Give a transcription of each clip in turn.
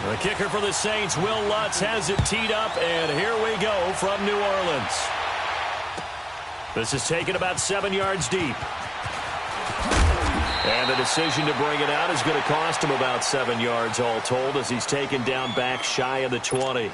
The kicker for the Saints, Will Lutz, has it teed up, and here we go from New Orleans. This is taken about 7 yards deep. And the decision to bring it out is going to cost him about 7 yards all told as he's taken down back shy of the 20.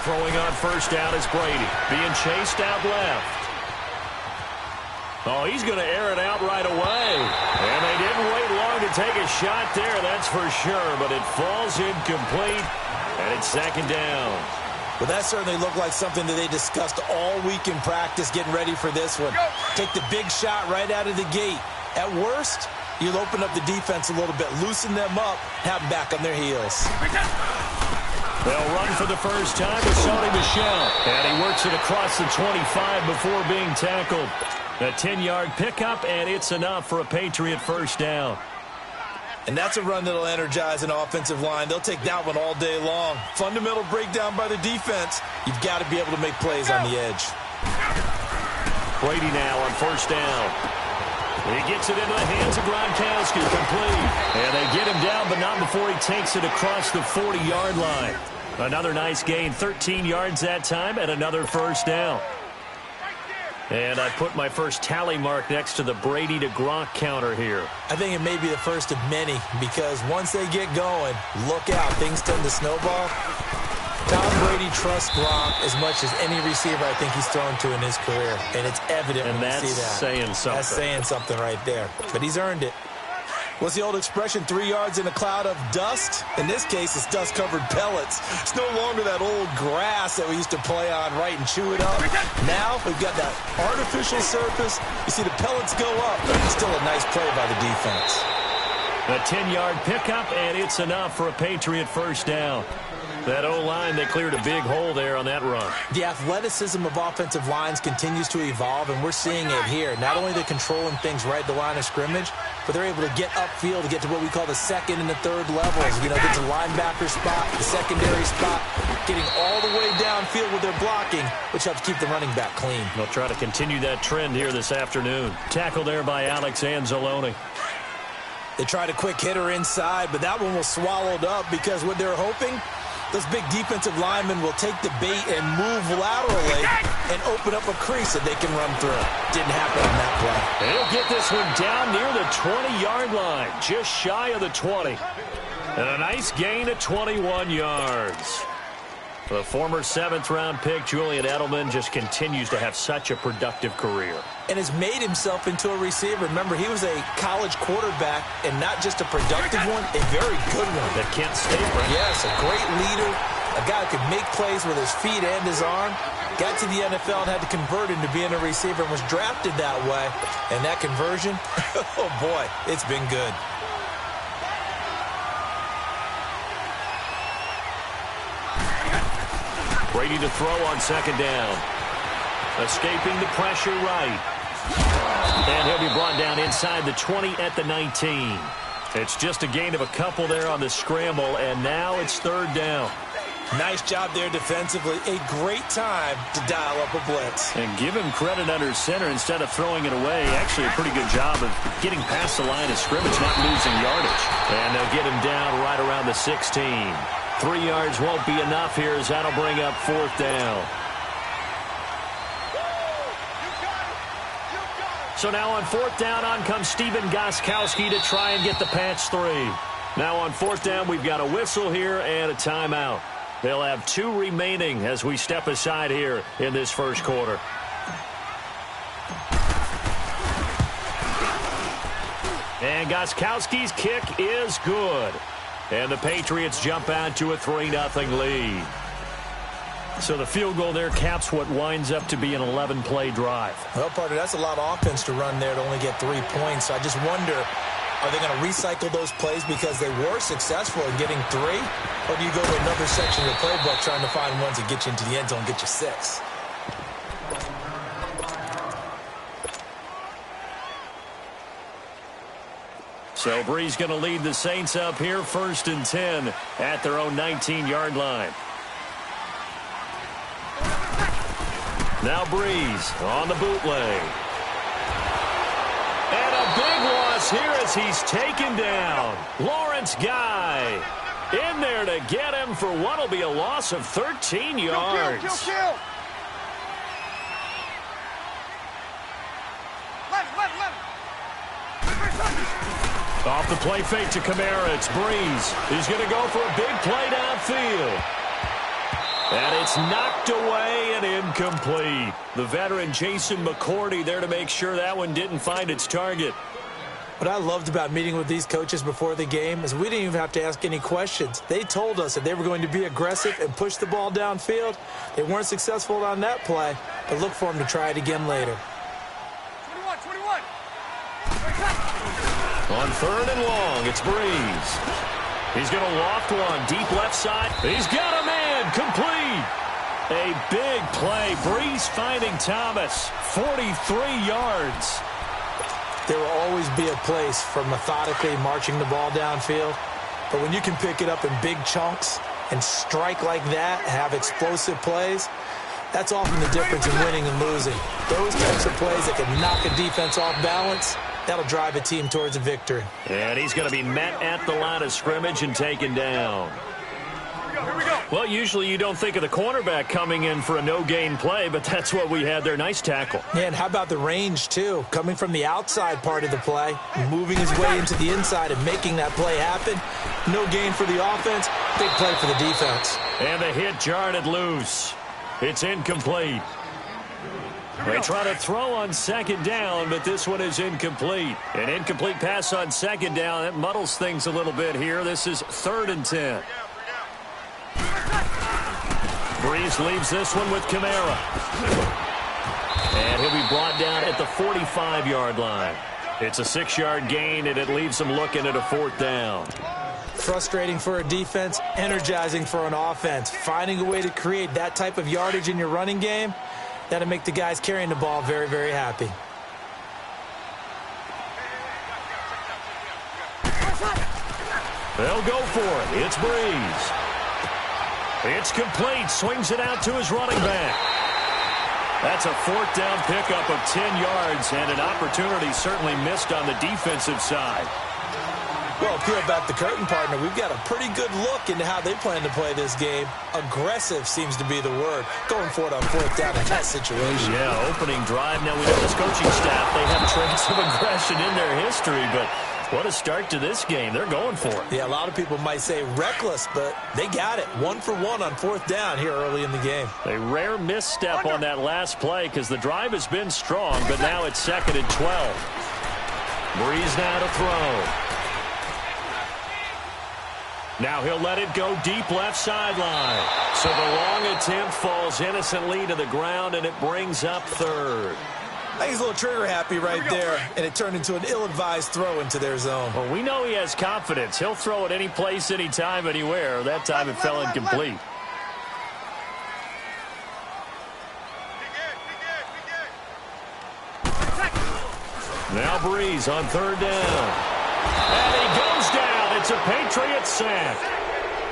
Throwing on first down is Brady. Being chased out left. Oh, he's going to air it out right away. And they didn't wait long to take a shot there, that's for sure. But it falls incomplete, and it's second down. Well, that certainly looked like something that they discussed all week in practice getting ready for this one. Take the big shot right out of the gate. At worst, you'll open up the defense a little bit, loosen them up, have them back on their heels. They'll run for the first time with Sony Michel. And he works it across the 25 before being tackled. A 10-yard pickup, and it's enough for a Patriot first down. And that's a run that'll energize an offensive line. They'll take that one all day long. Fundamental breakdown by the defense. You've got to be able to make plays on the edge. Brady now on first down. He gets it into the hands of Gronkowski, complete. And they get him down, but not before he takes it across the 40-yard line. Another nice gain, 13 yards that time, and another first down. And I put my first tally mark next to the Brady to Gronk counter here. I think it may be the first of many, because once they get going, look out, things tend to snowball. Tom Brady trusts Gronk as much as any receiver I think he's thrown to in his career, and it's evident when you see that. And that's saying something. That's saying something right there, but he's earned it. What's the old expression, 3 yards in a cloud of dust? In this case, it's dust-covered pellets. It's no longer that old grass that we used to play on, right, and chew it up. Now, we've got that artificial surface. You see the pellets go up. It's still a nice play by the defense. A 10-yard pickup, and it's enough for a Patriot first down. That O-line, they cleared a big hole there on that run. The athleticism of offensive lines continues to evolve, and we're seeing it here. Not only they're controlling things right at the line of scrimmage, but they're able to get upfield to get to what we call the second and the third levels. You know, get to linebacker spot, the secondary spot, getting all the way downfield with their blocking, which helps keep the running back clean. They'll try to continue that trend here this afternoon. Tackle there by Alex Anzalone. They tried a quick hitter inside, but that one was swallowed up because what they're hoping, those big defensive linemen will take the bait and move laterally and open up a crease that they can run through. Didn't happen on that play. They'll get this one down near the 20-yard line, just shy of the 20. And a nice gain of 21 yards. The former 7th-round pick, Julian Edelman, just continues to have such a productive career. And has made himself into a receiver. Remember, he was a college quarterback, and not just a productive one, a very good one. At Kent State, right? Yes, a great leader, a guy who could make plays with his feet and his arm. Got to the NFL and had to convert into being a receiver and was drafted that way. And that conversion, oh boy, it's been good. Brady to throw on second down. Escaping the pressure right. And he'll be brought down inside the 20 at the 19. It's just a gain of a couple there on the scramble, and now it's third down. Nice job there defensively. A great time to dial up a blitz. And give him credit under center instead of throwing it away. Actually a pretty good job of getting past the line of scrimmage, not losing yardage. And they'll get him down right around the 16. 3 yards won't be enough here as that'll bring up fourth down. So now on fourth down, on comes Stephen Gostkowski to try and get the Pats 3. Now on fourth down, we've got a whistle here and a timeout. They'll have 2 remaining as we step aside here in this first quarter. And Gostkowski's kick is good. And the Patriots jump out to a 3-0 lead. So the field goal there caps what winds up to be an 11-play drive. Well, partner, that's a lot of offense to run there to only get 3 points. So I just wonder, are they going to recycle those plays because they were successful in getting 3? Or do you go to another section of the playbook trying to find ones that get you into the end zone and get you 6? So Brees going to lead the Saints up here 1st and 10 at their own 19-yard line. Now Brees on the bootleg. And a big loss here as he's taken down. Lawrence Guy in there to get him for what will be a loss of 13 yards. Kill. Off the play fake to Kamara, it's Brees. He's going to go for a big play downfield. And it's knocked away and incomplete. The veteran Jason McCourty there to make sure that one didn't find its target. What I loved about meeting with these coaches before the game is we didn't even have to ask any questions. They told us that they were going to be aggressive and push the ball downfield. They weren't successful on that play, but look for them to try it again later. 21. On 3rd and long, it's Brees. He's going to loft one deep left side. He's got a man complete. A big play. Brees finding Thomas. 43 yards. There will always be a place for methodically marching the ball downfield. But when you can pick it up in big chunks and strike like that, have explosive plays, that's often the difference in winning and losing. Those types of plays that can knock a defense off balance, that'll drive a team towards a victory. And he's going to be met at the line of scrimmage and taken down. Here we go. Well, usually you don't think of the cornerback coming in for a no-gain play, but that's what we had there. Nice tackle. Yeah, and how about the range, too? Coming from the outside part of the play, moving his way into the inside and making that play happen. No gain for the offense, big play for the defense. And the hit jarred it loose. It's incomplete. They try to throw on 2nd down, but this one is incomplete. An incomplete pass on 2nd down. That muddles things a little bit here. This is 3rd and 10. Brees leaves this one with Kamara. And he'll be brought down at the 45-yard line. It's a 6-yard gain, and it leaves them looking at a 4th down. Frustrating for a defense, energizing for an offense. Finding a way to create that type of yardage in your running game, that'll make the guys carrying the ball very, very happy. They'll go for it. It's Brees. It's complete. Swings it out to his running back. That's a 4th down pickup of 10 yards, and an opportunity certainly missed on the defensive side. Well, peel back the curtain, partner. We've got a pretty good look into how they plan to play this game. Aggressive seems to be the word. Going for it on 4th down in that situation. Yeah, opening drive. Now we know this coaching staff, they have traits of aggression in their history, but what a start to this game. They're going for it. Yeah, a lot of people might say reckless, but they got it. 1 for 1 on 4th down here early in the game. A rare misstep on that last play because the drive has been strong, but now it's 2nd and 12. Brees now to throw. Now he'll let it go deep left sideline. So the long attempt falls innocently to the ground, and it brings up 3rd. I think he's a little trigger happy right there, and it turned into an ill-advised throw into their zone. Well, we know he has confidence. He'll throw it any place, anytime, anywhere. That time it fell incomplete. Now Brees on 3rd down. And he goes down. It's a Patriots sack.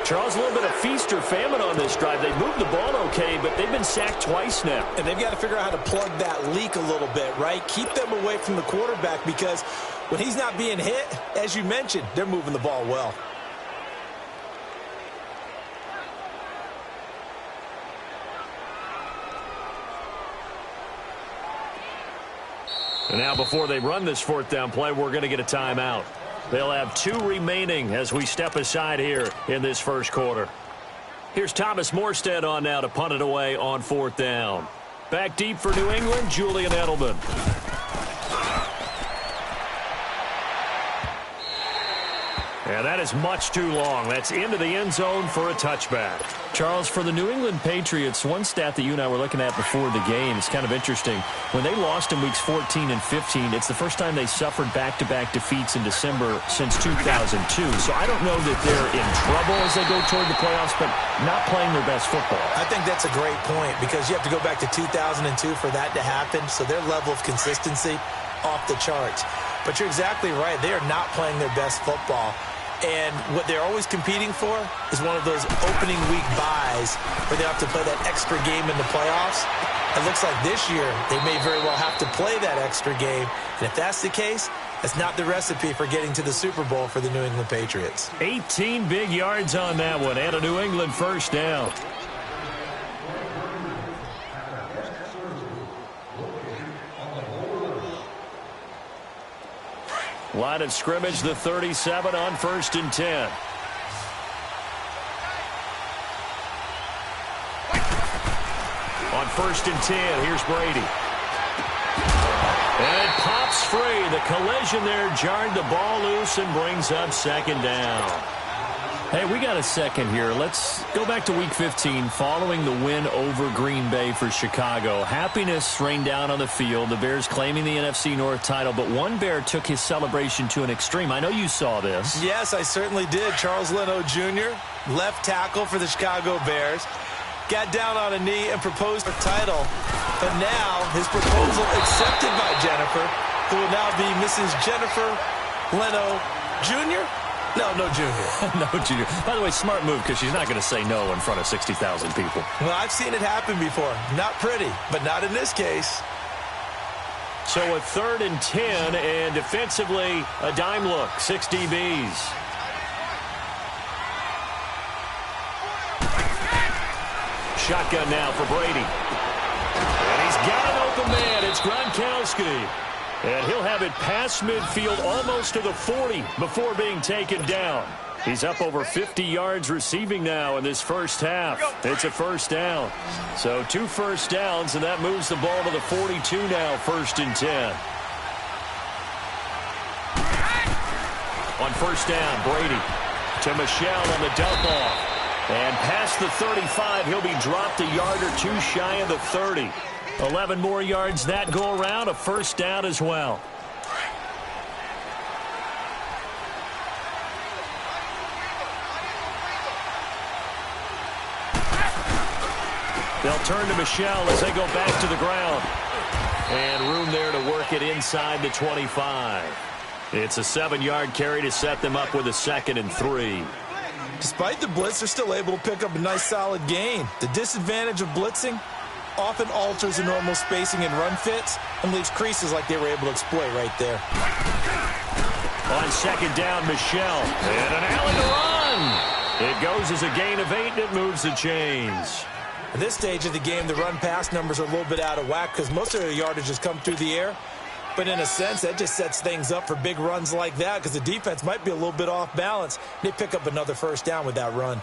Charles, a little bit of feast or famine on this drive. They moved the ball okay, but they've been sacked twice now. And they've got to figure out how to plug that leak a little bit, right? Keep them away from the quarterback because when he's not being hit, as you mentioned, they're moving the ball well. And now before they run this 4th down play, we're going to get a timeout. They'll have 2 remaining as we step aside here in this first quarter. Here's Thomas Morstead on now to punt it away on 4th down. Back deep for New England, Julian Edelman. And that is much too long. That's into the end zone for a touchback. Charles, for the New England Patriots, one stat that you and I were looking at before the game is kind of interesting. When they lost in weeks 14 and 15, it's the first time they suffered back-to-back defeats in December since 2002. So I don't know that they're in trouble as they go toward the playoffs, but not playing their best football. I think that's a great point because you have to go back to 2002 for that to happen. So their level of consistency off the charts. But you're exactly right. They are not playing their best football. And what they're always competing for is one of those opening week buys where they have to play that extra game in the playoffs. It looks like this year they may very well have to play that extra game. And if that's the case, that's not the recipe for getting to the Super Bowl for the New England Patriots. 18 big yards on that one and a New England first down. Line of scrimmage, the 37 on 1st and 10. On 1st and 10, here's Brady. And it pops free. The collision there jarred the ball loose and brings up 2nd down. Hey, we got a second here. Let's go back to Week 15 following the win over Green Bay for Chicago. Happiness rained down on the field. The Bears claiming the NFC North title, but one Bear took his celebration to an extreme. I know you saw this. Yes, I certainly did. Charles Leno Jr., left tackle for the Chicago Bears, got down on a knee and proposed a title. But now his proposal accepted by Jennifer, who will now be Mrs. Jennifer Leno Jr.? No junior. No junior. By the way, smart move because she's not going to say no in front of 60,000 people. Well, I've seen it happen before. Not pretty, but not in this case. So a 3rd and 10, and defensively, a dime look, 6 DBs. Shotgun now for Brady. And he's got an open man. It's Gronkowski. And he'll have it past midfield almost to the 40 before being taken down. He's up over 50 yards receiving now in this first half. It's a first down. So 2 first downs, and that moves the ball to the 42 now, 1st and 10. On 1st down, Brady to Michelle on the dump off. And past the 35, he'll be dropped a yard or 2 shy of the 30. 11 more yards that go around, a first down as well. They'll turn to Michelle as they go back to the ground. And room there to work it inside the 25. It's a 7-yard carry to set them up with a 2nd and 3. Despite the blitz, they're still able to pick up a nice solid gain. The disadvantage of blitzing often alters the normal spacing and run fits and leaves creases like they were able to exploit right there. On 2nd down, Michelle. And an alley to run. It goes as a gain of 8, and it moves the chains. At this stage of the game, the run-pass numbers are a little bit out of whack because most of their yardage has come through the air. But in a sense, that just sets things up for big runs like that because the defense might be a little bit off balance. They pick up another first down with that run.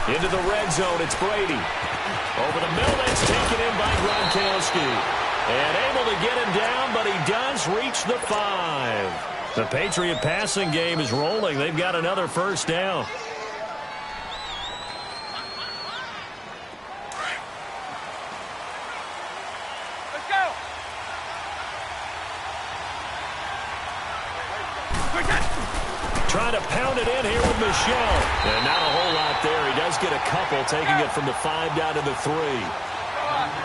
Into the red zone, it's Brady. Over the middle, that's taken in by Gronkowski. And able to get him down, but he does reach the 5. The Patriot passing game is rolling. They've got another first down. Let's go. Trying to pound it in here with Michelle. And not a whole lot there. He does get a couple, taking it from the 5 down to the 3.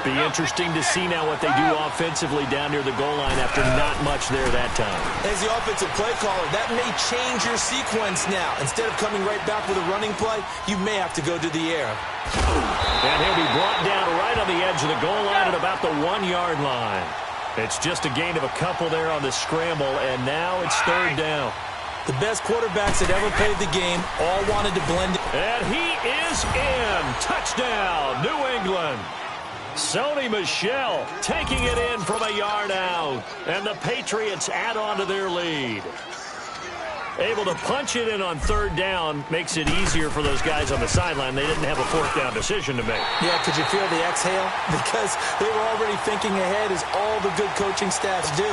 Be interesting to see now what they do offensively down near the goal line after not much there that time. As the offensive play caller, that may change your sequence now. Instead of coming right back with a running play, you may have to go to the air. And he'll be brought down right on the edge of the goal line at about the 1-yard line. It's just a gain of a couple there on the scramble, and now it's 3rd down. The best quarterbacks that ever played the game all wanted to blend it. And he is in. Touchdown, New England. Sony Michel taking it in from a yard out. And the Patriots add on to their lead. Able to punch it in on 3rd down makes it easier for those guys on the sideline. They didn't have a 4th down decision to make. Yeah, could you feel the exhale? Because they were already thinking ahead, as all the good coaching staffs do.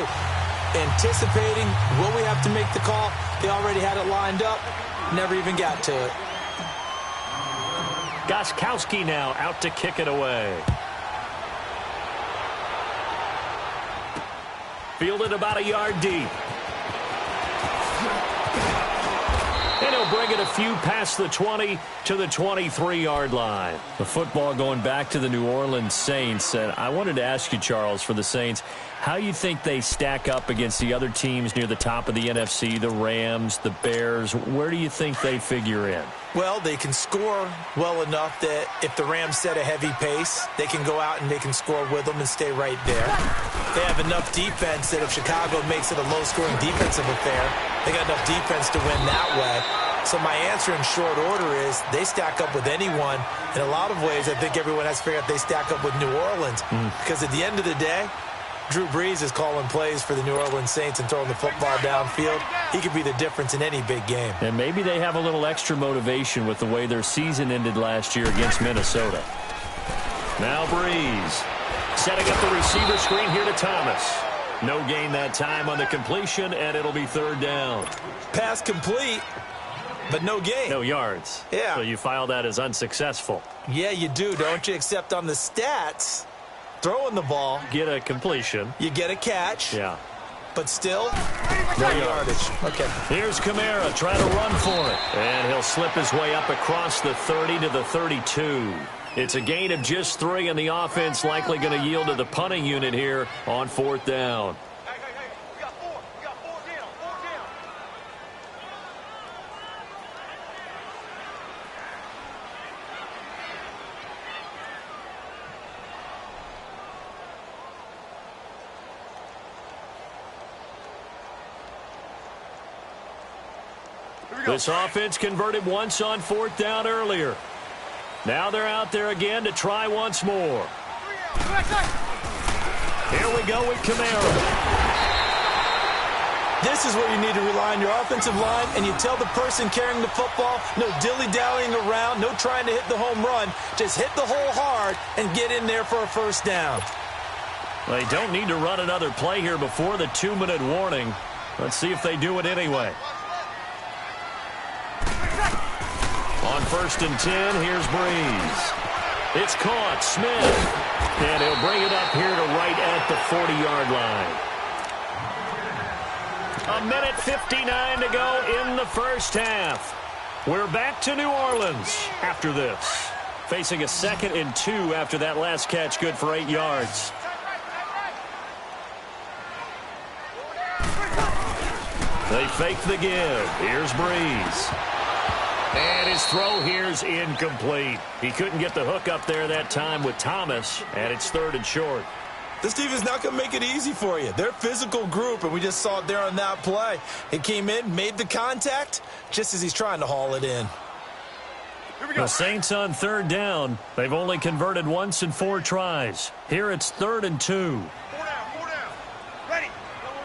Anticipating, will we have to make the call? They already had it lined up. Never even got to it. Gostkowski now out to kick it away. Fielded about a yard deep. And he'll bring it a few past the 20 to the 23-yard line. The football going back to the New Orleans Saints. And I wanted to ask you, Charles, for the Saints, how you think they stack up against the other teams near the top of the NFC, the Rams, the Bears. Where do you think they figure in? Well, they can score well enough that if the Rams set a heavy pace, they can go out and they can score with them and stay right there. They have enough defense that if Chicago makes it a low-scoring defensive affair, they got enough defense to win that way. So my answer in short order is they stack up with anyone. In a lot of ways, I think everyone has to figure out they stack up with New Orleans. Because at the end of the day, Drew Brees is calling plays for the New Orleans Saints and throwing the football downfield. He could be the difference in any big game. And maybe they have a little extra motivation with the way their season ended last year against Minnesota. Now Brees setting up the receiver screen here to Thomas. No gain that time on the completion, and it'll be third down. Pass complete, but no gain. No yards. Yeah. So you file that as unsuccessful. Yeah, you do, don't you? Except on the stats, throwing the ball, Get a completion. you get a catch. Yeah. But still, no yardage. Okay. Here's Kamara trying to run for it. And he'll slip his way up across the 30 to the 32. It's a gain of just 3, and the offense likely going to yield to the punting unit here on fourth down. Hey, we got 4. We got 4 down. 4 down. This offense converted once on fourth down earlier. Now they're out there again to try once more. Here we go with Kamara. This is where you need to rely on your offensive line, and you tell the person carrying the football, no dilly-dallying around, no trying to hit the home run. Just hit the hole hard and get in there for a first down. They don't need to run another play here before the 2-minute warning. Let's see if they do it anyway. On first and 10, here's Brees. It's caught, Smith. And he'll bring it up here to right at the 40-yard line. 1:59 to go in the first half. We're back to New Orleans after this. Facing a 2nd and 2 after that last catch, good for 8 yards. They fake the give. Here's Brees. And his throw here's incomplete. He couldn't get the hook up there that time with Thomas, and it's 3rd and short. This team is not going to make it easy for you. They're a physical group, and we just saw it there on that play. He came in, made the contact, just as he's trying to haul it in. The Saints on 3rd down. They've only converted once in 4 tries. Here it's 3rd and 2. 4 down. Ready.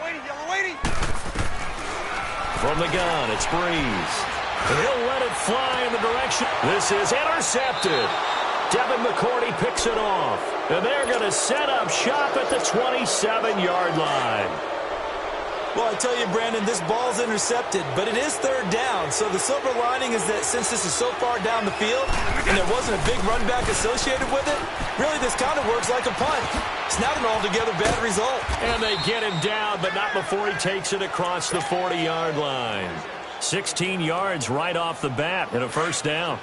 Yellow waiting. From the gun, it's Brees. And he'll let it fly in the direction. This is intercepted. Devin McCourty picks it off. And they're going to set up shop at the 27-yard line. Well, I tell you, Brandon, this ball's intercepted, but it is 3rd down. So the silver lining is that since this is so far down the field and there wasn't a big run back associated with it, really this kind of works like a punt. It's not an altogether bad result. And they get him down, but not before he takes it across the 40-yard line. 16 yards right off the bat and a first down.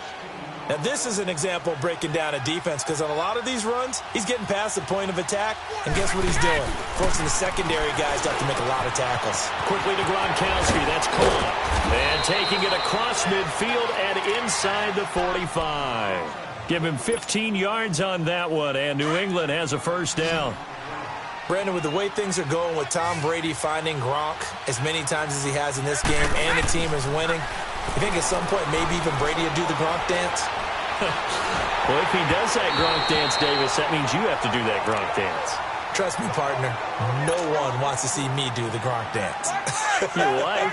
Now, this is an example of breaking down a defense because on a lot of these runs, he's getting past the point of attack, and guess what he's doing? Forcing the secondary guys to have to make a lot of tackles. Quickly to Gronkowski. That's caught. And taking it across midfield and inside the 45. Give him 15 yards on that one, and New England has a first down. Brandon, with the way things are going with Tom Brady finding Gronk as many times as he has in this game and the team is winning, you think at some point maybe even Brady will do the Gronk dance? Well, if he does that Gronk dance, Davis, that means you have to do that Gronk dance. Trust me, partner, no one wants to see me do the Gronk dance. Your wife?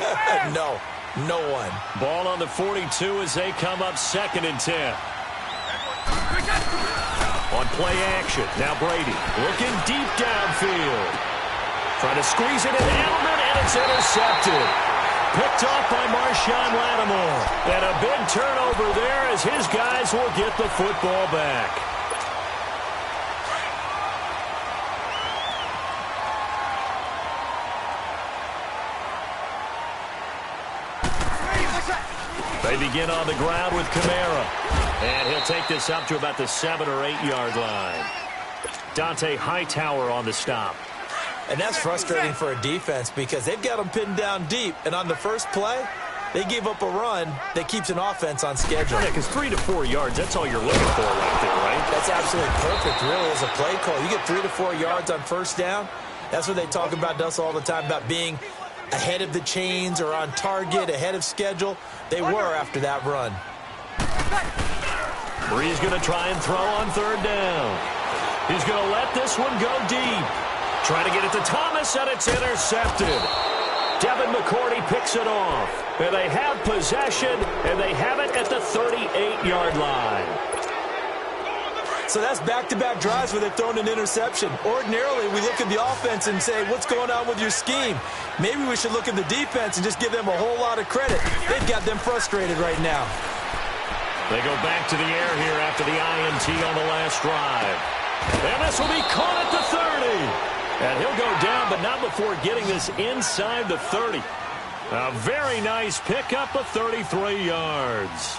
No one. Ball on the 42 as they come up 2nd and 10. On play action, now Brady looking deep downfield. Trying to squeeze it in Edelman, and it's intercepted. Picked off by Marshawn Lattimore. And a big turnover there as his guys will get the football back. They begin on the ground with Kamara. And he'll take this up to about the 7 or 8 yard line. Dante Hightower on the stop. And that's frustrating for a defense because they've got them pinned down deep. And on the first play, they gave up a run that keeps an offense on schedule. Yeah, because 3 to 4 yards, that's all you're looking for right there, right? That's absolutely perfect, really, as a play call. You get 3 to 4 yards on first down. That's what they talk about to us all the time, about being ahead of the chains or on target, ahead of schedule. They were after that run. Bree's going to try and throw on third down. He's going to let this one go deep. Trying to get it to Thomas, and it's intercepted. Devin McCourty picks it off. And they have possession, and they have it at the 38-yard line. So that's back-to-back drives where they've thrown an interception. Ordinarily, we look at the offense and say, what's going on with your scheme? Maybe we should look at the defense and just give them a whole lot of credit. They've got them frustrated right now. They go back to the air here after the INT on the last drive. And this will be caught at the 30. And he'll go down, but not before getting this inside the 30. A very nice pickup of 33 yards.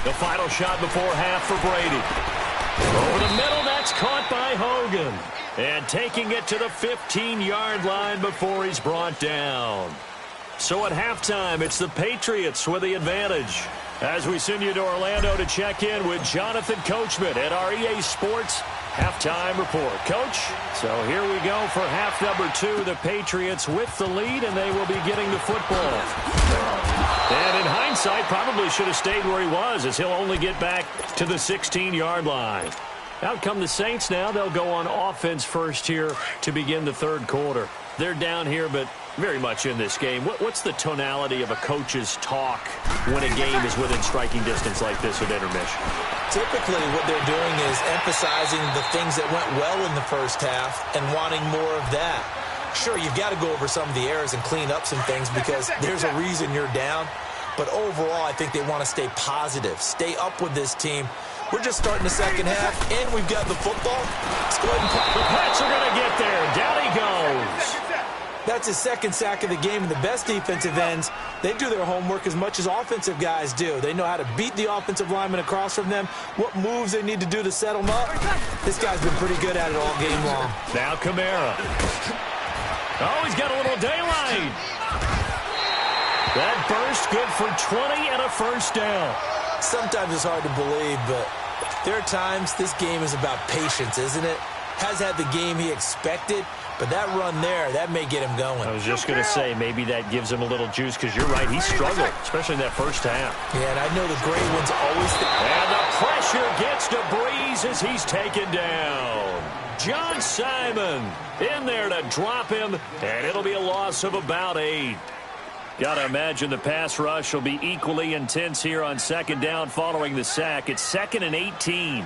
The final shot before half for Brady. Over the middle, that's caught by Hogan. And taking it to the 15-yard line before he's brought down. So at halftime, it's the Patriots with the advantage. As we send you to Orlando to check in with Jonathan Coachman at our EA Sports Halftime Report. Coach, so here we go for half number 2. The Patriots with the lead, and they will be getting the football. And in hindsight, probably should have stayed where he was, as he'll only get back to the 16-yard line. Out come the Saints now. They'll go on offense first here to begin the third quarter. They're down here, but very much in this game. What's the tonality of a coach's talk when a game is within striking distance like this at intermission? Typically, what they're doing is emphasizing the things that went well in the first half and wanting more of that. Sure, you've got to go over some of the errors and clean up some things because there's a reason you're down. But overall, I think they want to stay positive, stay up with this team. We're just starting the second half, and we've got the football. Let's go ahead and the Pats are going to get there. Down he goes. That's his second sack of the game, and the best defensive ends, they do their homework as much as offensive guys do. They know how to beat the offensive lineman across from them, what moves they need to do to set them up. This guy's been pretty good at it all game long. Now Kamara. Oh, he's got a little daylight. That burst good for 20 and a first down. Sometimes it's hard to believe, but there are times this game is about patience, isn't it? Has had the game he expected, but that run there, that may get him going. I was just going to say, maybe that gives him a little juice, because you're right, he struggled, especially in that first half. Yeah, and I know the great ones always... And the pressure gets to Breeze as he's taken down. John Simon in there to drop him, and it'll be a loss of about 8. Got to imagine the pass rush will be equally intense here on second down following the sack. It's 2nd and 18.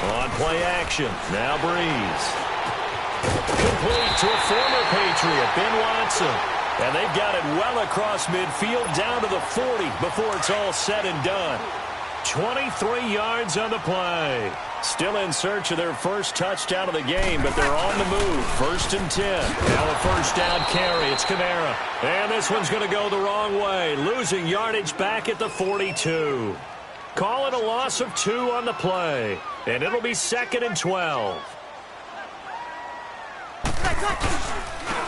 On play action, now Breeze. Complete to a former Patriot, Ben Watson. And they've got it well across midfield, down to the 40 before it's all said and done. 23 yards on the play. Still in search of their first touchdown of the game, but they're on the move. 1st and 10. Now a first down carry. It's Kamara. And this one's going to go the wrong way. Losing yardage back at the 42. Call it a loss of 2 on the play. And it'll be 2nd and 12.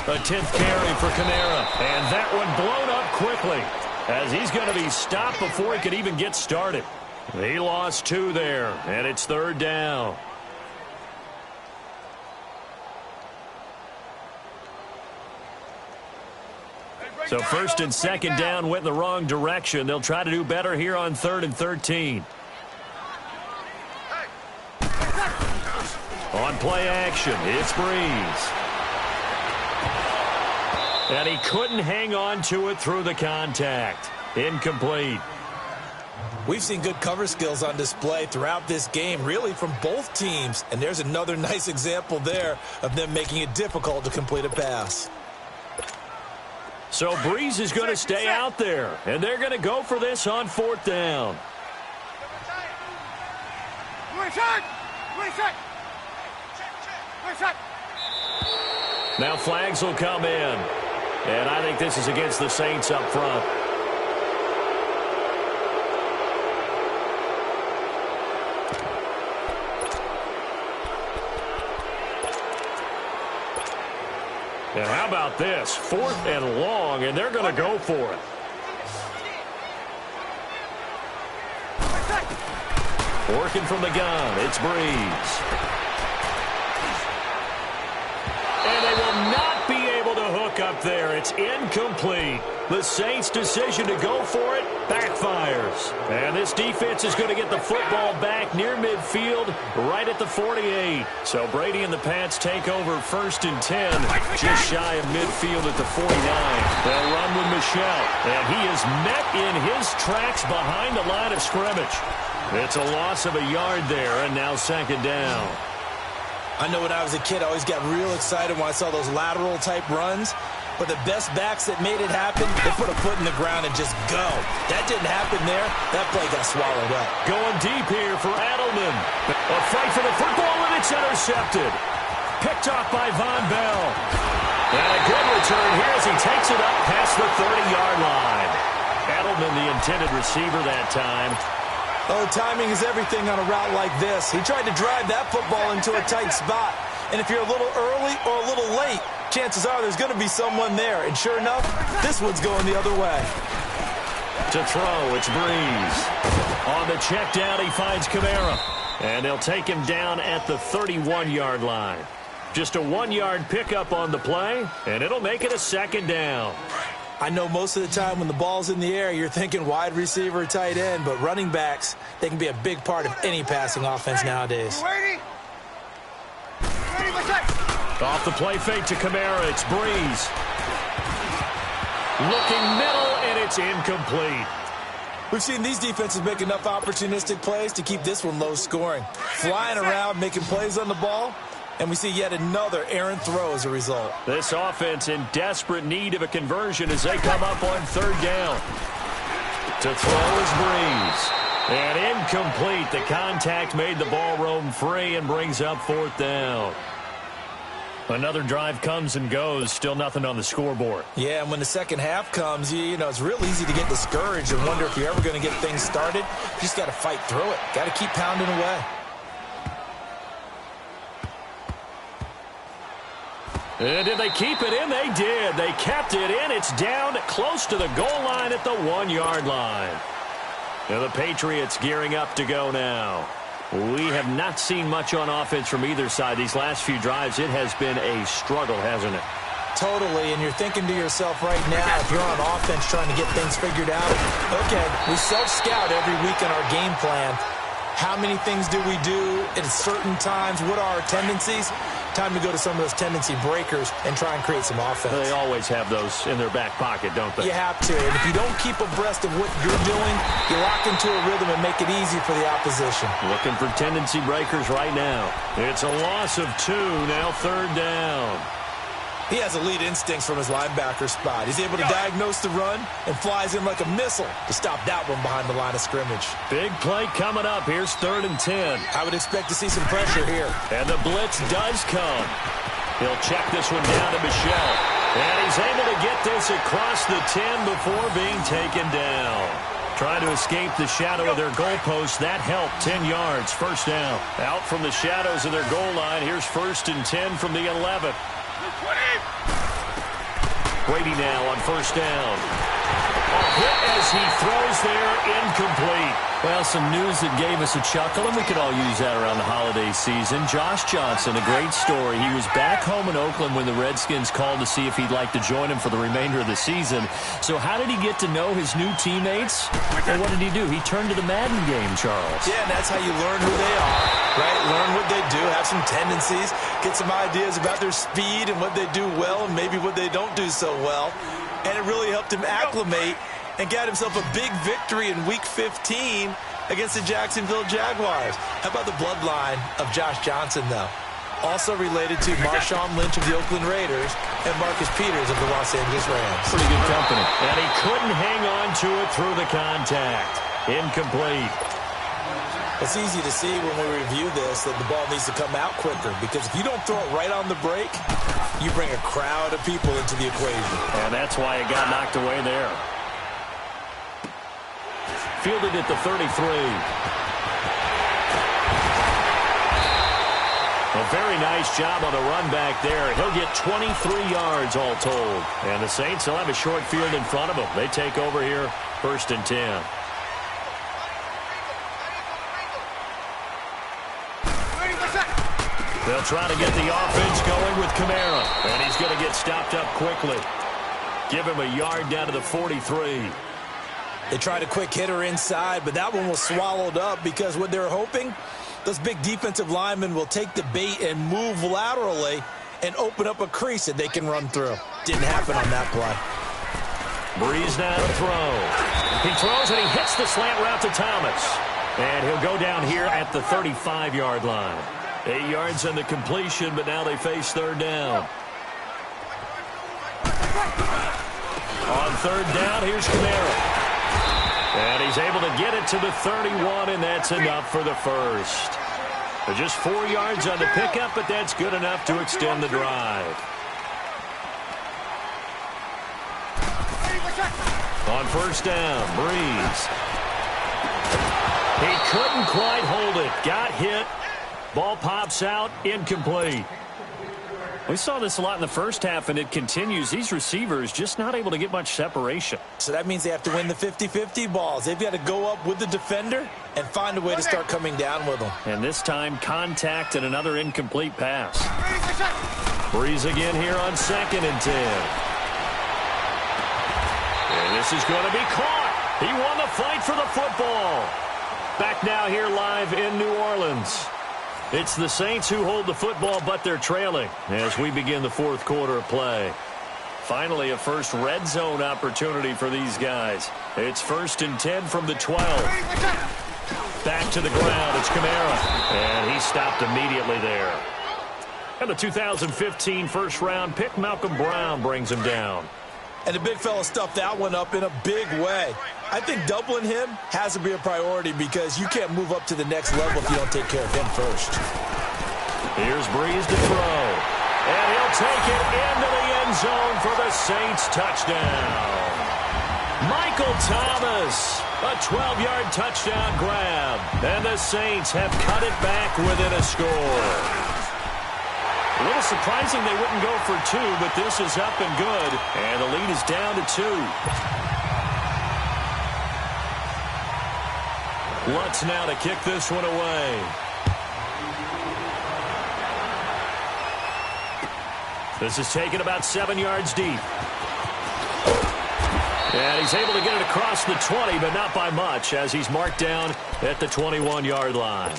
A 10th carry for Kamara. And that one blown up quickly, as he's going to be stopped before he could even get started. He lost 2 there, and it's 3rd down. So 1st and 2nd down went in the wrong direction. They'll try to do better here on 3rd and 13. On play action, it's Breeze. And he couldn't hang on to it through the contact. Incomplete. We've seen good cover skills on display throughout this game, really from both teams. And there's another nice example there of them making it difficult to complete a pass. So Breeze is going to stay out there, and they're going to go for this on 4th down. Now flags will come in. And I think this is against the Saints up front. And how about this? 4th and long, and they're going to go for it. Working from the gun, it's Breeze. And they will not be able to hook up there. It's incomplete. The Saints' decision to go for it backfires. And this defense is going to get the football back near midfield, right at the 48. So Brady and the Pats take over 1st and 10, just shy of midfield at the 49. They'll run with Michelle, and he is met in his tracks behind the line of scrimmage. It's a loss of a yard there, and now 2nd down. I know when I was a kid, I always got real excited when I saw those lateral-type runs. But the best backs that made it happen, they put a foot in the ground and just go. That didn't happen there. That play got swallowed up. Going deep here for Edelman. A fight for the football, and it's intercepted. Picked off by Von Bell. And a good return here as he takes it up past the 30-yard line. Edelman, the intended receiver that time. Oh, timing is everything on a route like this. He tried to drive that football into a tight spot. And if you're a little early or a little late, chances are there's going to be someone there. And sure enough, this one's going the other way. To throw, it's Breeze. On the check down, he finds Kamara. And they'll take him down at the 31-yard line. Just a 1-yard pickup on the play, and it'll make it a 2nd down. I know most of the time when the ball's in the air, you're thinking wide receiver, tight end, but running backs, they can be a big part of any passing offense nowadays. Off the play fake to Kamara, it's Breeze. Looking middle, and it's incomplete. We've seen these defenses make enough opportunistic plays to keep this one low scoring. Flying around, making plays on the ball, and we see yet another errant throw as a result. This offense in desperate need of a conversion as they come up on 3rd down. To throw is Breeze. And incomplete. The contact made the ball roam free and brings up 4th down. Another drive comes and goes. Still nothing on the scoreboard. Yeah, and when the second half comes, you know, it's real easy to get discouraged and wonder if you're ever going to get things started. You just got to fight through it. Got to keep pounding away. And did they keep it in? They did. They kept it in. It's down close to the goal line at the 1-yard line. Now the Patriots gearing up to go now. We have not seen much on offense from either side. These last few drives, it has been a struggle, hasn't it? Totally, and you're thinking to yourself right now, if you're on offense trying to get things figured out, okay, we self-scout every week in our game plan. How many things do we do at certain times? What are our tendencies? Time to go to some of those tendency breakers and try and create some offense. They always have those in their back pocket, don't they? You have to. And if you don't keep abreast of what you're doing, you lock into a rhythm and make it easy for the opposition. Looking for tendency breakers right now. It's a loss of 2, now 3rd down. He has elite instincts from his linebacker spot. He's able to diagnose the run and flies in like a missile to stop that one behind the line of scrimmage. Big play coming up. Here's 3rd and 10. I would expect to see some pressure here. And the blitz does come. He'll check this one down to Michelle. And he's able to get this across the 10 before being taken down. Trying to escape the shadow of their goalpost. That helped. 10 yards. 1st down. Out from the shadows of their goal line. Here's 1st and 10 from the 11. Brady now on 1st down. A hit as he throws there, incomplete. Well, some news that gave us a chuckle, and we could all use that around the holiday season. Josh Johnson, a great story. He was back home in Oakland when the Redskins called to see if he'd like to join him for the remainder of the season. So how did he get to know his new teammates? And what did he do? He turned to the Madden game, Charles. Yeah, and that's how you learn who they are, right? Learn what they do, have some tendencies, get some ideas about their speed and what they do well and maybe what they don't do so well. And it really helped him acclimate and got himself a big victory in Week 15 against the Jacksonville Jaguars. How about the bloodline of Josh Johnson, though? Also related to Marshawn Lynch of the Oakland Raiders and Marcus Peters of the Los Angeles Rams. Pretty good company. And he couldn't hang on to it through the contact. Incomplete. It's easy to see when we review this that the ball needs to come out quicker, because if you don't throw it right on the break, you bring a crowd of people into the equation. And that's why it got knocked away there. Fielded at the 33. A very nice job on the run back there. He'll get 23 yards all told. And the Saints will have a short field in front of them. They take over here, 1st and 10. They'll try to get the offense going with Kamara. And he's going to get stopped up quickly. Give him a yard down to the 43. They tried a quick hitter inside, but that one was swallowed up because what they're hoping, those big defensive linemen will take the bait and move laterally and open up a crease that they can run through. Didn't happen on that play. Breeze now to throw. He throws and he hits the slant route to Thomas. And he'll go down here at the 35-yard line. 8 yards on the completion, but now they face 3rd down. On 3rd down, here's Kamara. And he's able to get it to the 31, and that's enough for the first. Just 4 yards on the pickup, but that's good enough to extend the drive. On 1st down, Breeze. He couldn't quite hold it. Got hit. Ball pops out, incomplete. We saw this a lot in the first half, and it continues. These receivers just not able to get much separation. So that means they have to win the 50-50 balls. They've got to go up with the defender and find a way to start coming down with them. And this time, contact and another incomplete pass. Breeze again here on 2nd and 10. And this is going to be caught. He won the fight for the football. Back now here live in New Orleans. It's the Saints who hold the football, but they're trailing as we begin the 4th quarter of play. Finally, a first red zone opportunity for these guys. It's 1st and 10 from the 12. Back to the ground. It's Kamara. And he stopped immediately there. And the 2015 first-round pick, Malcolm Brown, brings him down. And the big fella stuffed that one up in a big way. I think doubling him has to be a priority because you can't move up to the next level if you don't take care of him first. Here's Breeze to throw. And he'll take it into the end zone for the Saints touchdown. Michael Thomas, a 12-yard touchdown grab. And the Saints have cut it back within a score. A little surprising they wouldn't go for 2, but this is up and good. And the lead is down to 2. Lutz now to kick this one away. This is taken about 7 yards deep. And he's able to get it across the 20, but not by much, as he's marked down at the 21-yard line.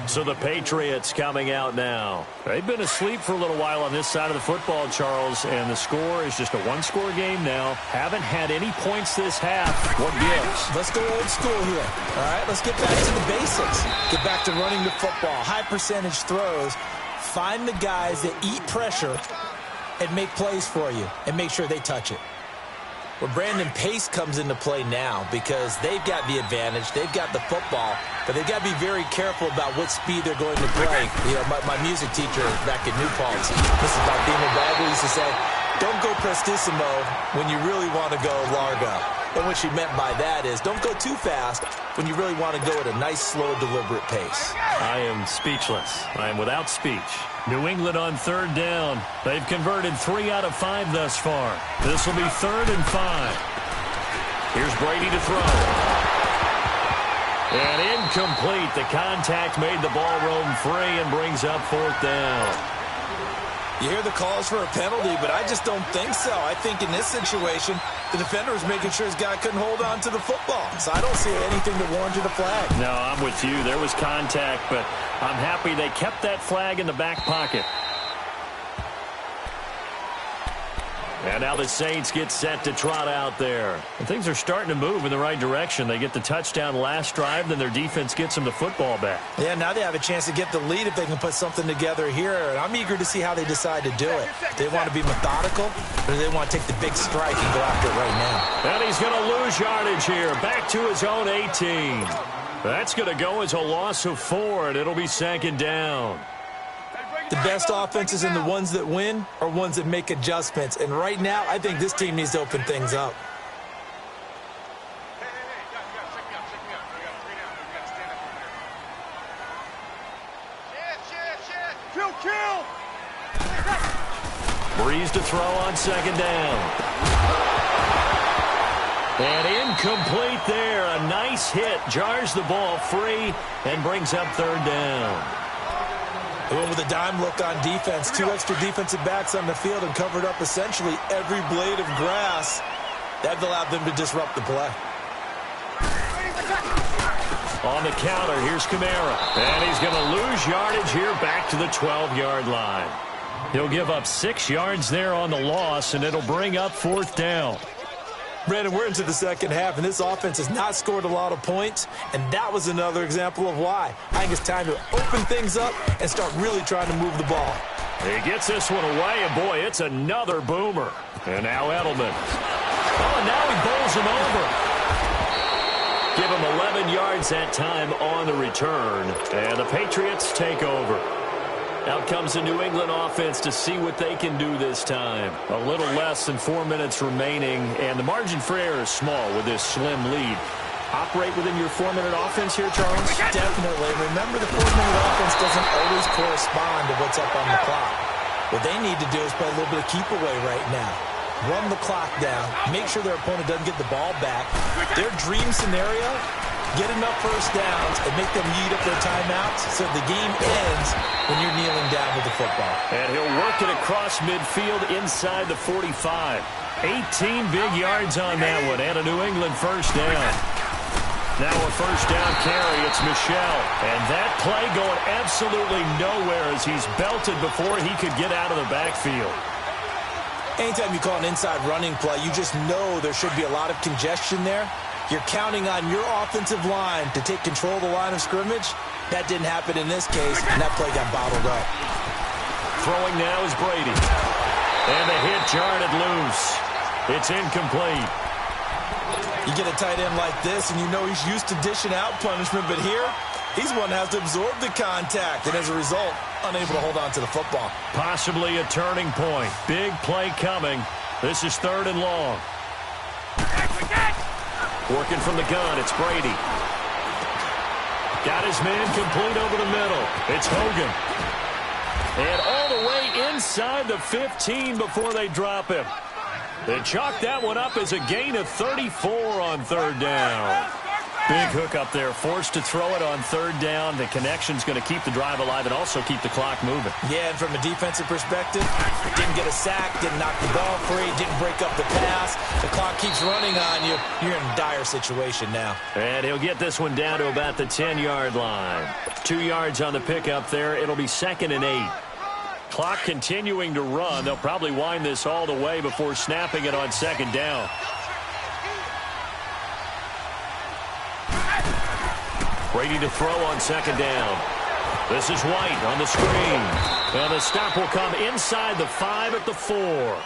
So the Patriots coming out now. They've been asleep for a little while on this side of the football, Charles, and the score is just a one-score game now. Haven't had any points this half. What gives? Let's go old school here. All right, let's get back to the basics. Get back to running the football, high percentage throws. Find the guys that eat pressure and make plays for you and make sure they touch it. Well, Brandon, pace comes into play now because they've got the advantage. They've got the football, but they've got to be very careful about what speed they're going to play. You know, my music teacher back in New Paltz, Mrs. Baldino Bagley, used to say, don't go prestissimo when you really want to go largo. And what she meant by that is don't go too fast when you really want to go at a nice, slow, deliberate pace. I am speechless. I am without speech. New England on 3rd down. They've converted 3 out of 5 thus far. This will be 3rd and 5. Here's Brady to throw. And incomplete. The contact made the ball roam free and brings up 4th down. You hear the calls for a penalty, but I just don't think so. I think in this situation, the defender was making sure his guy couldn't hold on to the football. So I don't see anything that warranted a flag. No, I'm with you. There was contact, but I'm happy they kept that flag in the back pocket. And now the Saints get set to trot out there. And things are starting to move in the right direction. They get the touchdown last drive, then their defense gets them the football back. Yeah, now they have a chance to get the lead if they can put something together here. And I'm eager to see how they decide to do it. They want to be methodical, or do they want to take the big strike and go after it right now? And he's going to lose yardage here. Back to his own 18. That's going to go as a loss of 4, and it'll be second down. The best offenses and the ones that win are ones that make adjustments. And right now, I think this team needs to open things up. Breeze to throw on second down. And incomplete there. A nice hit. Jars the ball free and brings up third down. They went with a dime look on defense. 2 extra defensive backs on the field and covered up essentially every blade of grass. That allowed them to disrupt the play. On the counter, here's Kamara. And he's going to lose yardage here back to the 12-yard line. He'll give up 6 yards there on the loss, and it'll bring up fourth down. Brandon, we're into the second half, and this offense has not scored a lot of points, and that was another example of why. I think it's time to open things up and start really trying to move the ball. He gets this one away, and boy, it's another boomer. And now Edelman. Oh, and now he bowls him over. Give him 11 yards that time on the return, and the Patriots take over. Out comes the New England offense to see what they can do this time. A little less than 4 minutes remaining, and the margin for error is small with this slim lead. Operate within your 4-minute offense here, Charles? Definitely. Remember, the 4-minute offense doesn't always correspond to what's up on the clock. What they need to do is play a little bit of keep away right now. Run the clock down. Make sure their opponent doesn't get the ball back. Their dream scenario, get enough first downs and make them eat up their timeouts so the game ends when you're kneeling down with the football. And he'll work it across midfield inside the 45. 18 big yards on that one and a New England first down. Now a first down carry. It's Michel. And that play going absolutely nowhere as he's belted before he could get out of the backfield. Anytime you call an inside running play, you just know there should be a lot of congestion there. You're counting on your offensive line to take control of the line of scrimmage. That didn't happen in this case, and that play got bottled up. Throwing now is Brady. And the hit jarred it loose. It's incomplete. You get a tight end like this, and you know he's used to dishing out punishment, but here, he's one that has to absorb the contact, and as a result, unable to hold on to the football. Possibly a turning point. Big play coming. This is third and long. Working from the gun, it's Brady. Got his man complete over the middle. It's Hogan. And all the way inside the 15 before they drop him. They chalk that one up as a gain of 34 on third down. Big hook up there, forced to throw it on third down. The connection's going to keep the drive alive and also keep the clock moving. Yeah, and from a defensive perspective, didn't get a sack, didn't knock the ball free, didn't break up the pass. The clock keeps running on you. You're in a dire situation now. And he'll get this one down to about the 10-yard line. 2 yards on the pickup there. It'll be 2nd and 8. Clock continuing to run. They'll probably wind this all the way before snapping it on second down. Brady to throw on second down. This is White on the screen. And the stop will come inside the 5 at the 4.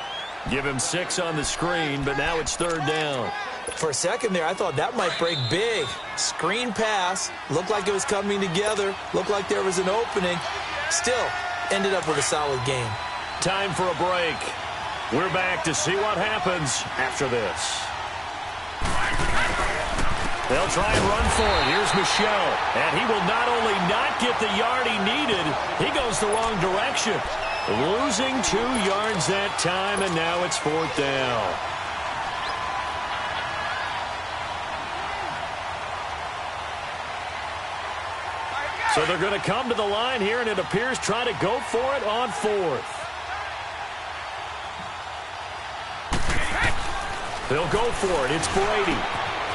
Give him 6 on the screen, but now it's third down. For a second there, I thought that might break big. Screen pass. Looked like it was coming together. Looked like there was an opening. Still, ended up with a solid game. Time for a break. We're back to see what happens after this. They'll try and run for it. Here's Michel. And he will not only not get the yard he needed, he goes the wrong direction. Losing 2 yards that time, and now it's fourth down. So they're going to come to the line here, and it appears try to go for it on fourth. They'll go for it. It's Brady.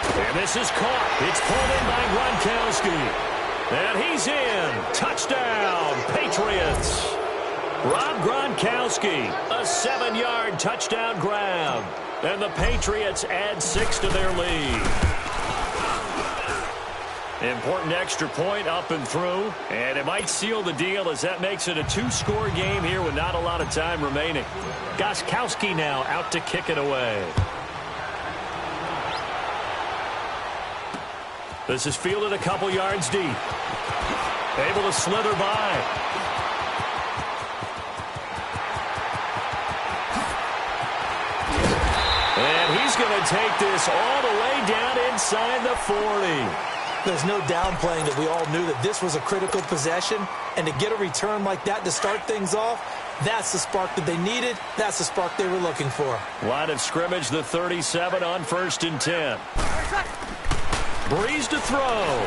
And this is caught. It's pulled in by Gronkowski. And he's in. Touchdown, Patriots. Rob Gronkowski, a 7-yard touchdown grab. And the Patriots add 6 to their lead. Important extra point up and through. And it might seal the deal as that makes it a 2-score game here with not a lot of time remaining. Gronkowski now out to kick it away. This is fielded a couple yards deep. Able to slither by. And he's going to take this all the way down inside the 40. There's no downplaying that we all knew that this was a critical possession, and to get a return like that to start things off, that's the spark that they needed. That's the spark they were looking for. Line of scrimmage, the 37 on 1st and 10. Breeze to throw.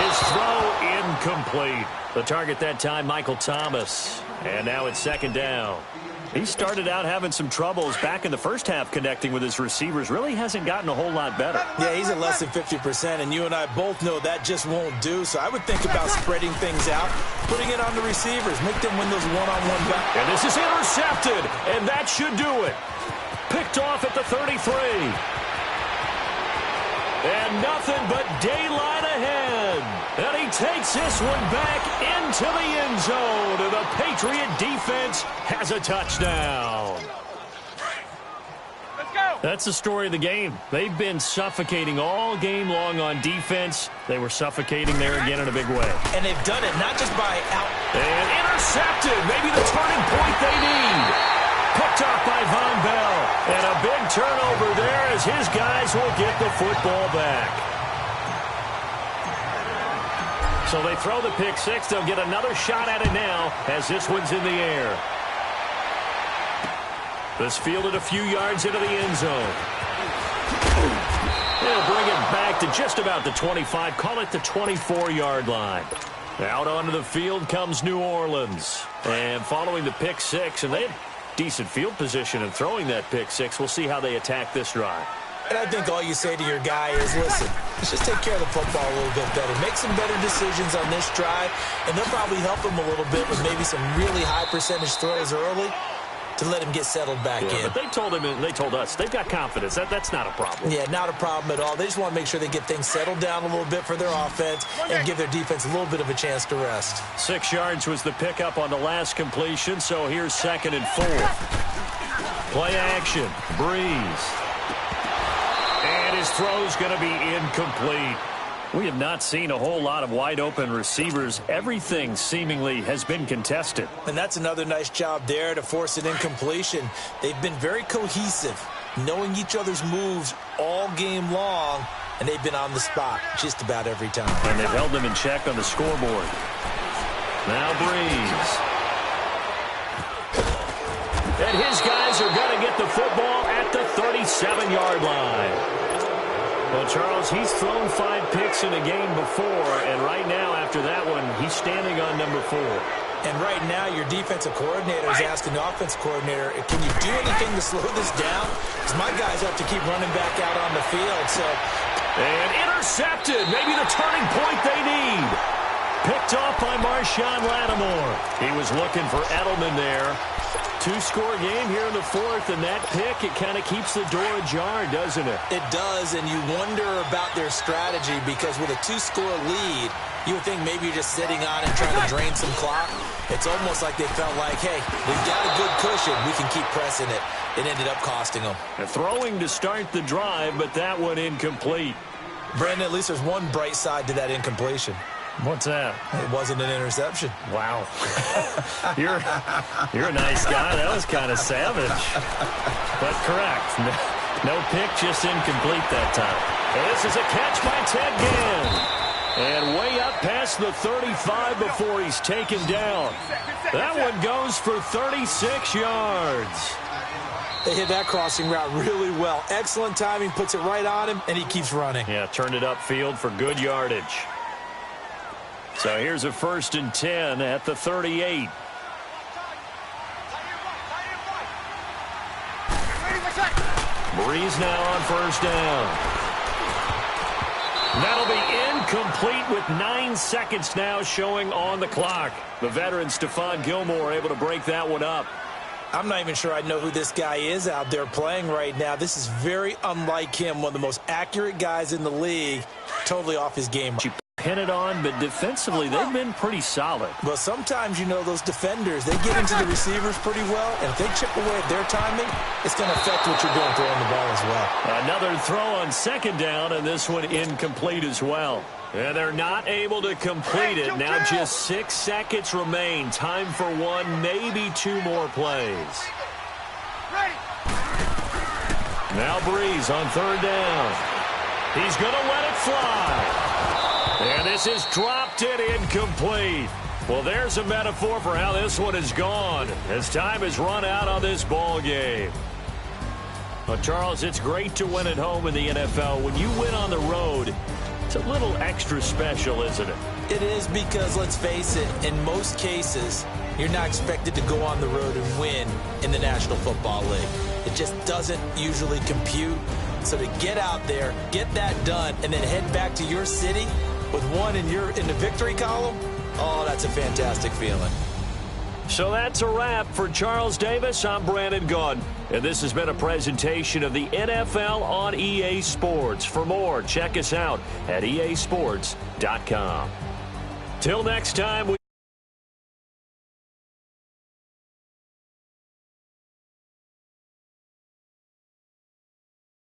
His throw incomplete. The target that time, Michael Thomas. And now it's 2nd down. He started out having some troubles back in the first half connecting with his receivers. Really hasn't gotten a whole lot better. Yeah, he's at less than 50%, and you and I both know that just won't do. So I would think about spreading things out, putting it on the receivers, make them win those one-on-one battles. And this is intercepted, and that should do it. Picked off at the 33. And nothing but daylight ahead. And he takes this one back into the end zone. And the Patriot defense has a touchdown. Let's go. That's the story of the game. They've been suffocating all game long on defense. They were suffocating there again in a big way. And they've done it not just by out. And intercepted. Maybe the turning point they need. Picked off by Von Bell. And a big turnover there as his guys will get the football back. So they throw the pick six. They'll get another shot at it now as this one's in the air. This fielded a few yards into the end zone. They'll bring it back to just about the 25. Call it the 24-yard line. Out onto the field comes New Orleans. And following the pick six, and they had decent field position in throwing that pick six. We'll see how they attack this drive. And I think all you say to your guy is, listen, let's just take care of the football a little bit better. Make some better decisions on this drive, and they'll probably help him a little bit with maybe some really high percentage throws early to let him get settled back in. But they told him, and they told us, they've got confidence. That's not a problem. Yeah, not a problem at all. They just want to make sure they get things settled down a little bit for their offense and give their defense a little bit of a chance to rest. 6 yards was the pickup on the last completion, so here's 2nd and 4. Play action. Breeze. And his throw's going to be incomplete. We have not seen a whole lot of wide-open receivers. Everything seemingly has been contested. And that's another nice job there to force an incompletion. They've been very cohesive, knowing each other's moves all game long, and they've been on the spot just about every time. And they've held them in check on the scoreboard. Now Breeze. And his guys are going to get the football at the 37-yard line. Well, Charles, he's thrown 5 picks in a game before, and right now, after that one, he's standing on number 4. And right now, your defensive coordinator is asking the offensive coordinator, can you do anything to slow this down? Because my guys have to keep running back out on the field. And intercepted. Maybe the turning point they need. Picked off by Marshawn Lattimore. He was looking for Edelman there. 2-score game here in the 4th, and that pick, it kind of keeps the door ajar, doesn't it? It does, and you wonder about their strategy because with a 2-score lead, you would think maybe you're just sitting on and trying to drain some clock. It's almost like they felt like, hey, we've got a good cushion. We can keep pressing it. It ended up costing them. Throwing to start the drive, but that one incomplete. Brandon, at least there's one bright side to that incompletion. What's that? It wasn't an interception. Wow. You're a nice guy. That was kind of savage. But correct. No pick, just incomplete that time. And this is a catch by Ted Ginn. And way up past the 35 before he's taken down. That one goes for 36 yards. They hit that crossing route really well. Excellent timing, puts it right on him, and he keeps running. Yeah, turned it upfield for good yardage. So here's a 1st and 10 at the 38. Breeze now on 1st down. That'll be incomplete with 9 seconds now showing on the clock. The veteran Stephon Gilmore able to break that one up. I'm not even sure I know who this guy is out there playing right now. This is very unlike him, one of the most accurate guys in the league, totally off his game. pin it on, but defensively they've been pretty solid. Well, sometimes, those defenders, they get into the receivers pretty well, and if they chip away at their timing, it's going to affect what you're doing throwing the ball as well. Another throw on second down, and this one incomplete as well. And they're not able to complete it. Now just 6 seconds remain. Time for one, maybe 2 more plays. Ready. Now Breeze on third down. He's going to let it fly. And this is dropped and incomplete. Well, there's a metaphor for how this one is gone as time has run out on this ball game. Well, Charles, it's great to win at home in the NFL. When you win on the road, it's a little extra special, isn't it? It is because, let's face it, in most cases, you're not expected to go on the road and win in the National Football League. It just doesn't usually compute. So to get out there, get that done, and then head back to your city with one in the victory column, oh, that's a fantastic feeling. So that's a wrap for Charles Davis. I'm Brandon Gaudin, and this has been a presentation of the NFL on EA Sports. For more, check us out at easports.com. Till next time.